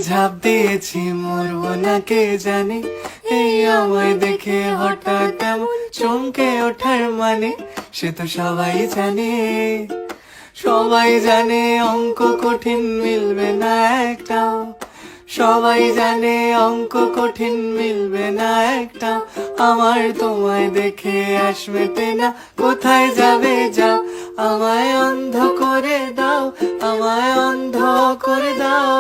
ঝাঁপ দিয়েছি মরবো না কে জানে, এই আমায় দেখে হঠাৎ এমন চমকে ওঠার মানে, সে তো সবাই জানে। সবাই জানে অঙ্ক কঠিন মিলবে না একটাও, সবাই জানে অঙ্ক কঠিন মিলবে না একটাও। আমার তোমায় দেখে আস মেটে না, কোথায় যাবে যাও, আমায় অন্ধ করে দাও, আমায় অন্ধ করে দাও।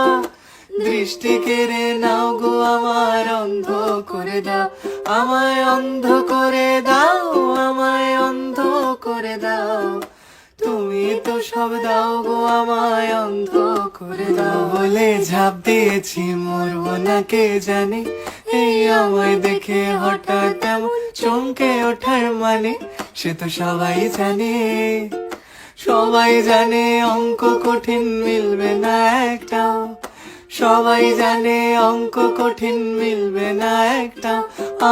দৃষ্টি কেড়ে নাও গো আমার, অন্ধ করে দাও, আমায় অন্ধ করে দাও, আমায় অন্ধ করে দাও। তুমি তো সব দাও গো আমায় অন্ধ করে দাও। বলে ঝাঁপ দিয়েছি মরবো না কে জানে, এই আমায় দেখে হঠাৎ এমন চমকে ওঠার মানে, সে তো সবাই জানে। সবাই জানে অঙ্ক কঠিন মিলবে না একটাও, সবাই জানে অঙ্ক কঠিন মিলবে না একটাও।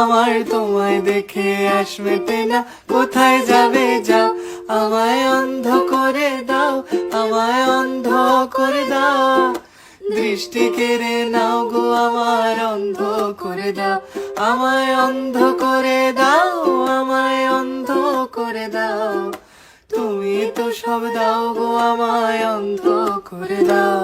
আমার তোমায় দেখে আস মেটে না, কোথায় যাবে যাও, আমায় অন্ধ করে দাও, আমায় অন্ধ করে দাও। দৃষ্টি কেড়ে নাও গো আমার, অন্ধ করে দাও, আমায় অন্ধ করে দাও, আমায় অন্ধ করে দাও। তুমি তো সব দাও গো আমায় অন্ধ করে দাও।